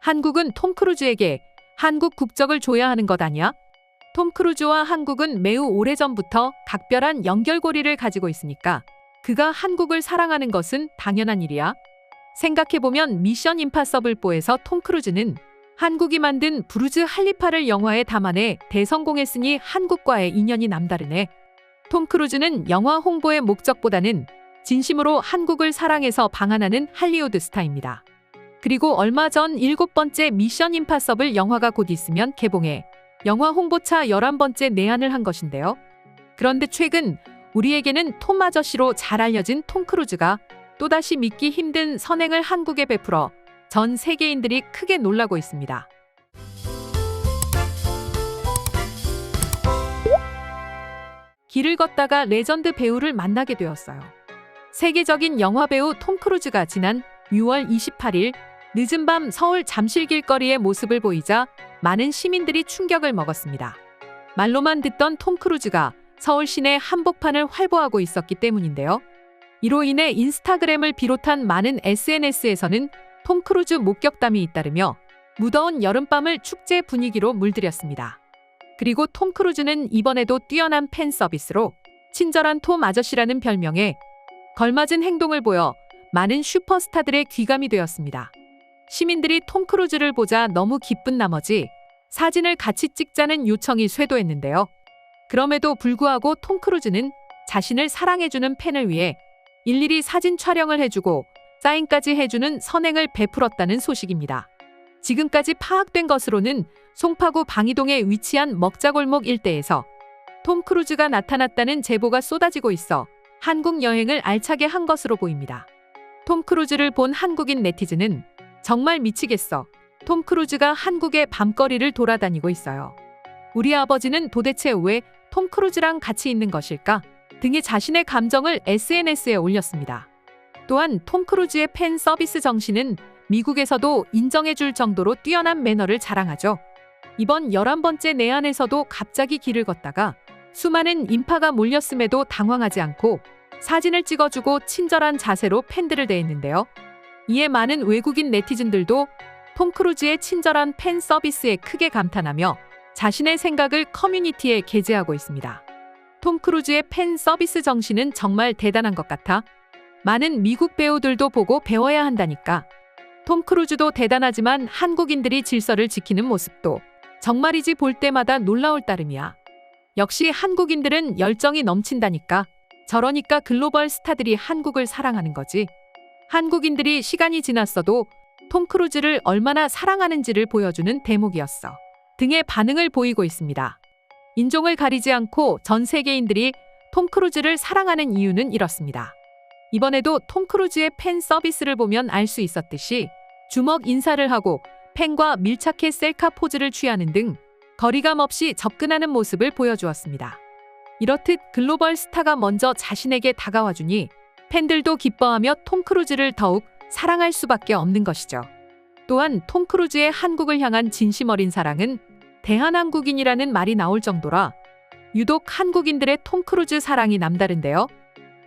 한국은 톰 크루즈에게 한국 국적을 줘야 하는 것 아니야? 톰 크루즈와 한국은 매우 오래전부터 각별한 연결고리를 가지고 있으니까 그가 한국을 사랑하는 것은 당연한 일이야. 생각해보면 미션 임파서블 4에서 톰 크루즈는 한국이 만든 부르즈 할리파를 영화에 담아내 대성공했으니 한국과의 인연이 남다르네. 톰 크루즈는 영화 홍보의 목적보다는 진심으로 한국을 사랑해서 방한하는 할리우드 스타입니다. 그리고 얼마 전 7번째 미션 임파서블 영화가 곧 있으면 개봉해 영화 홍보차 11번째 내한을 한 것인데요. 그런데 최근 우리에게는 톰 아저씨로 잘 알려진 톰 크루즈가 또다시 믿기 힘든 선행을 한국에 베풀어 전 세계인들이 크게 놀라고 있습니다. 길을 걷다가 레전드 배우를 만나게 되었어요. 세계적인 영화배우 톰 크루즈가 지난 6월 28일 늦은 밤 서울 잠실 길거리의 모습을 보이자 많은 시민들이 충격을 먹었습니다. 말로만 듣던 톰 크루즈가 서울 시내 한복판을 활보하고 있었기 때문인데요. 이로 인해 인스타그램을 비롯한 많은 SNS에서는 톰 크루즈 목격담이 잇따르며 무더운 여름밤을 축제 분위기로 물들였습니다. 그리고 톰 크루즈는 이번에도 뛰어난 팬 서비스로 친절한 톰 아저씨라는 별명에 걸맞은 행동을 보여 많은 슈퍼스타들의 귀감이 되었습니다. 시민들이 톰 크루즈를 보자 너무 기쁜 나머지 사진을 같이 찍자는 요청이 쇄도했는데요. 그럼에도 불구하고 톰 크루즈는 자신을 사랑해주는 팬을 위해 일일이 사진 촬영을 해주고 사인까지 해주는 선행을 베풀었다는 소식입니다. 지금까지 파악된 것으로는 송파구 방이동에 위치한 먹자골목 일대에서 톰 크루즈가 나타났다는 제보가 쏟아지고 있어 한국 여행을 알차게 한 것으로 보입니다. 톰 크루즈를 본 한국인 네티즌은 정말 미치겠어. 톰 크루즈가 한국의 밤거리를 돌아다니고 있어요. 우리 아버지는 도대체 왜 톰 크루즈랑 같이 있는 것일까? 등의 자신의 감정을 SNS에 올렸습니다. 또한 톰 크루즈의 팬 서비스 정신은 미국에서도 인정해줄 정도로 뛰어난 매너를 자랑하죠. 이번 11번째 내한에서도 갑자기 길을 걷다가 수많은 인파가 몰렸음에도 당황하지 않고 사진을 찍어주고 친절한 자세로 팬들을 대했는데요. 이에 많은 외국인 네티즌들도 톰 크루즈의 친절한 팬 서비스에 크게 감탄하며 자신의 생각을 커뮤니티에 게재하고 있습니다. 톰 크루즈의 팬 서비스 정신은 정말 대단한 것 같아. 많은 미국 배우들도 보고 배워야 한다니까. 톰 크루즈도 대단하지만 한국인들이 질서를 지키는 모습도 정말이지 볼 때마다 놀라울 따름이야. 역시 한국인들은 열정이 넘친다니까. 저러니까 글로벌 스타들이 한국을 사랑하는 거지. 한국인들이 시간이 지났어도 톰 크루즈를 얼마나 사랑하는지를 보여주는 대목이었어. 등의 반응을 보이고 있습니다. 인종을 가리지 않고 전 세계인들이 톰 크루즈를 사랑하는 이유는 이렇습니다. 이번에도 톰 크루즈의 팬 서비스를 보면 알 수 있었듯이 주먹 인사를 하고 팬과 밀착해 셀카 포즈를 취하는 등 거리감 없이 접근하는 모습을 보여주었습니다. 이렇듯 글로벌 스타가 먼저 자신에게 다가와주니 팬들도 기뻐하며 톰 크루즈를 더욱 사랑할 수밖에 없는 것이죠. 또한 톰 크루즈의 한국을 향한 진심 어린 사랑은 대한한국인이라는 말이 나올 정도라 유독 한국인들의 톰 크루즈 사랑이 남다른데요.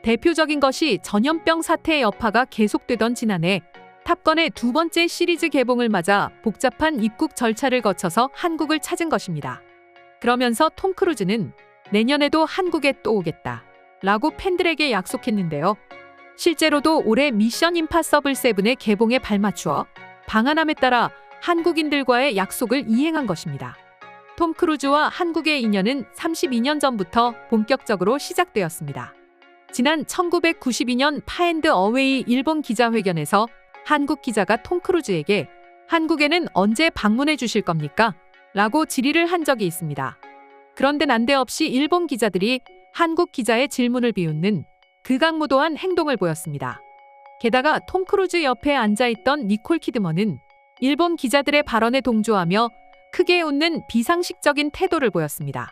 대표적인 것이 전염병 사태의 여파가 계속되던 지난해 탑건의 2번째 시리즈 개봉을 맞아 복잡한 입국 절차를 거쳐서 한국을 찾은 것입니다. 그러면서 톰 크루즈는 내년에도 한국에 또 오겠다 라고 팬들에게 약속했는데요. 실제로도 올해 미션 임파서블 7의 개봉에 발맞추어 방한함에 따라 한국인들과의 약속을 이행한 것입니다. 톰 크루즈와 한국의 인연은 32년 전부터 본격적으로 시작되었습니다. 지난 1992년 파앤드 어웨이 일본 기자회견에서 한국 기자가 톰 크루즈에게 한국에는 언제 방문해 주실 겁니까? 라고 질의를 한 적이 있습니다. 그런데 난데없이 일본 기자들이 한국 기자의 질문을 비웃는 극악무도한 행동을 보였습니다. 게다가 톰 크루즈 옆에 앉아있던 니콜 키드먼은 일본 기자들의 발언에 동조하며 크게 웃는 비상식적인 태도를 보였습니다.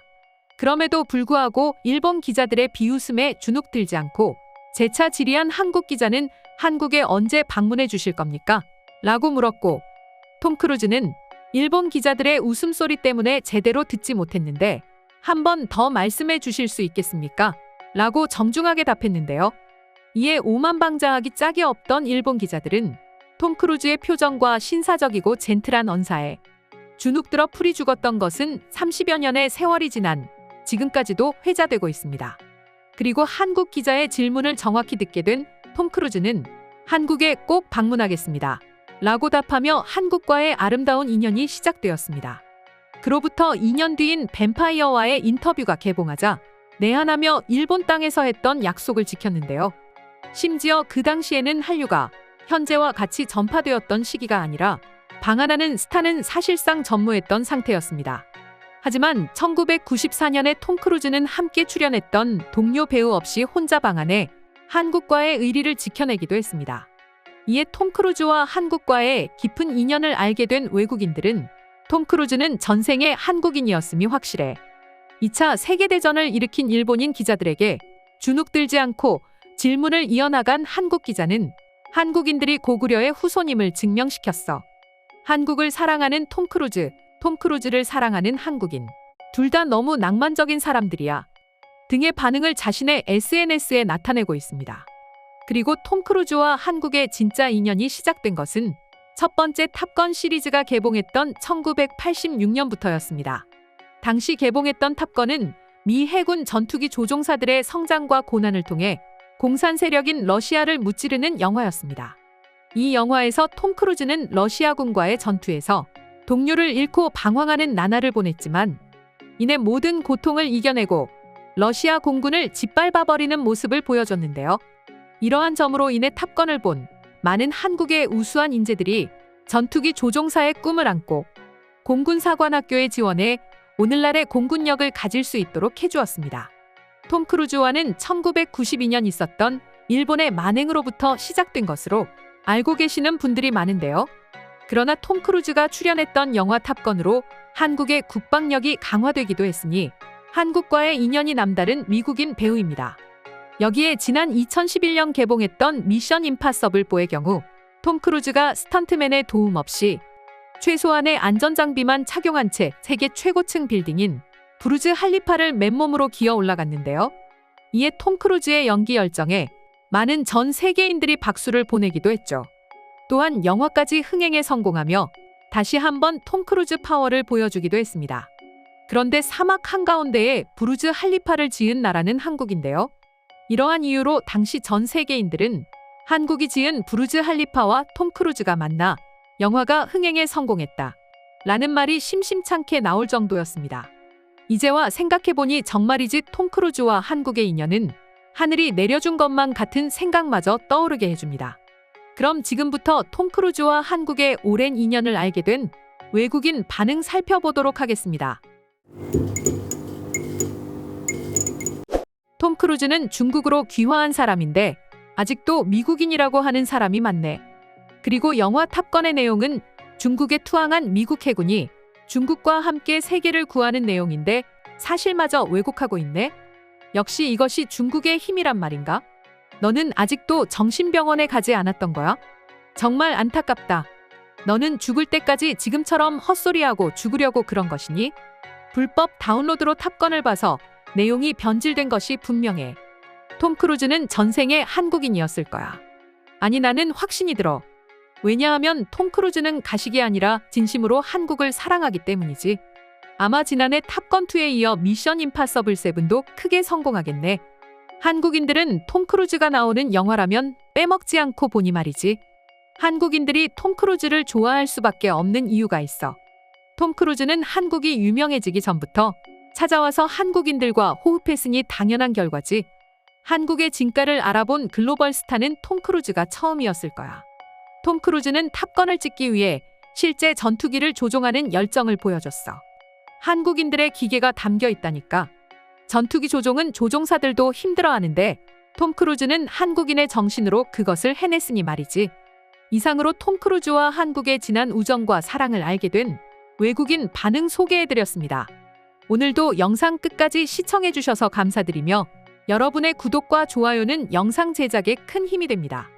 그럼에도 불구하고 일본 기자들의 비웃음에 주눅 들지 않고 재차 질의한 한국 기자는 한국에 언제 방문해 주실 겁니까? 라고 물었고 톰 크루즈는 일본 기자들의 웃음소리 때문에 제대로 듣지 못했는데 한 번 더 말씀해 주실 수 있겠습니까? 라고 정중하게 답했는데요. 이에 오만방자하기 짝이 없던 일본 기자들은 톰 크루즈의 표정과 신사적이고 젠틀한 언사에 주눅들어 풀이 죽었던 것은 30여 년의 세월이 지난 지금까지도 회자되고 있습니다. 그리고 한국 기자의 질문을 정확히 듣게 된 톰 크루즈는 한국에 꼭 방문하겠습니다. 라고 답하며 한국과의 아름다운 인연이 시작되었습니다. 그로부터 2년 뒤인 뱀파이어와의 인터뷰가 개봉하자 내한하며 일본 땅에서 했던 약속을 지켰는데요. 심지어 그 당시에는 한류가 현재와 같이 전파되었던 시기가 아니라 방한하는 스타는 사실상 전무했던 상태였습니다. 하지만 1994년에 톰 크루즈는 함께 출연했던 동료 배우 없이 혼자 방한해 한국과의 의리를 지켜내기도 했습니다. 이에 톰 크루즈와 한국과의 깊은 인연을 알게 된 외국인들은 톰 크루즈는 전생의 한국인이었음이 확실해 2차 세계대전을 일으킨 일본인 기자들에게 주눅들지 않고 질문을 이어나간 한국 기자는 한국인들이 고구려의 후손임을 증명시켰어. 한국을 사랑하는 톰 크루즈, 톰 크루즈를 사랑하는 한국인. 둘 다 너무 낭만적인 사람들이야. 등의 반응을 자신의 SNS에 나타내고 있습니다. 그리고 톰 크루즈와 한국의 진짜 인연이 시작된 것은 첫 번째 탑건 시리즈가 개봉했던 1986년부터였습니다. 당시 개봉했던 탑건은 미 해군 전투기 조종사들의 성장과 고난을 통해 공산 세력인 러시아를 무찌르는 영화였습니다. 이 영화에서 톰 크루즈는 러시아군과의 전투에서 동료를 잃고 방황하는 나날을 보냈지만 이내 모든 고통을 이겨내고 러시아 공군을 짓밟아버리는 모습을 보여줬는데요. 이러한 점으로 인해 탑건을 본 많은 한국의 우수한 인재들이 전투기 조종사의 꿈을 안고 공군사관학교에 지원해 오늘날의 공군력을 가질 수 있도록 해주었습니다. 톰 크루즈와는 1992년 있었던 일본의 만행으로부터 시작된 것으로 알고 계시는 분들이 많은데요. 그러나 톰 크루즈가 출연했던 영화 탑건으로 한국의 국방력이 강화되기도 했으니 한국과의 인연이 남다른 미국인 배우입니다. 여기에 지난 2011년 개봉했던 미션 임파서블 4의 경우 톰 크루즈가 스턴트맨의 도움 없이 최소한의 안전장비만 착용한 채 세계 최고층 빌딩인 부르즈 할리파를 맨몸으로 기어 올라갔는데요. 이에 톰 크루즈의 연기 열정에 많은 전 세계인들이 박수를 보내기도 했죠. 또한 영화까지 흥행에 성공하며 다시 한번 톰 크루즈 파워를 보여주기도 했습니다. 그런데 사막 한가운데에 부르즈 할리파를 지은 나라는 한국인데요. 이러한 이유로 당시 전 세계인들은 한국이 지은 부르즈 할리파와 톰 크루즈가 만나 영화가 흥행에 성공했다 라는 말이 심심찮게 나올 정도였습니다. 이제와 생각해보니 정말이지 톰 크루즈와 한국의 인연은 하늘이 내려준 것만 같은 생각마저 떠오르게 해줍니다. 그럼 지금부터 톰 크루즈와 한국의 오랜 인연을 알게 된 외국인 반응 살펴보도록 하겠습니다. 톰 크루즈는 중국으로 귀화한 사람인데 아직도 미국인이라고 하는 사람이 많네. 그리고 영화 탑건의 내용은 중국에 투항한 미국 해군이 중국과 함께 세계를 구하는 내용인데 사실마저 왜곡하고 있네. 역시 이것이 중국의 힘이란 말인가? 너는 아직도 정신병원에 가지 않았던 거야? 정말 안타깝다. 너는 죽을 때까지 지금처럼 헛소리하고 죽으려고 그런 것이니? 불법 다운로드로 탑건을 봐서 내용이 변질된 것이 분명해. 톰 크루즈는 전생에 한국인이었을 거야. 아니, 나는 확신이 들어. 왜냐하면 톰 크루즈는 가식이 아니라 진심으로 한국을 사랑하기 때문이지. 아마 지난해 탑건2에 이어 미션 임파서블 7도 크게 성공하겠네. 한국인들은 톰 크루즈가 나오는 영화라면 빼먹지 않고 보니 말이지. 한국인들이 톰 크루즈를 좋아할 수밖에 없는 이유가 있어. 톰 크루즈는 한국이 유명해지기 전부터 찾아와서 한국인들과 호흡했으니 당연한 결과지. 한국의 진가를 알아본 글로벌 스타는 톰 크루즈가 처음이었을 거야. 톰 크루즈는 탑건을 찍기 위해 실제 전투기를 조종하는 열정을 보여줬어. 한국인들의 기계가 담겨 있다니까. 전투기 조종은 조종사들도 힘들어하는데 톰 크루즈는 한국인의 정신으로 그것을 해냈으니 말이지. 이상으로 톰 크루즈와 한국의 진한 우정과 사랑을 알게 된 외국인 반응 소개해드렸습니다. 오늘도 영상 끝까지 시청해주셔서 감사드리며 여러분의 구독과 좋아요는 영상 제작에 큰 힘이 됩니다.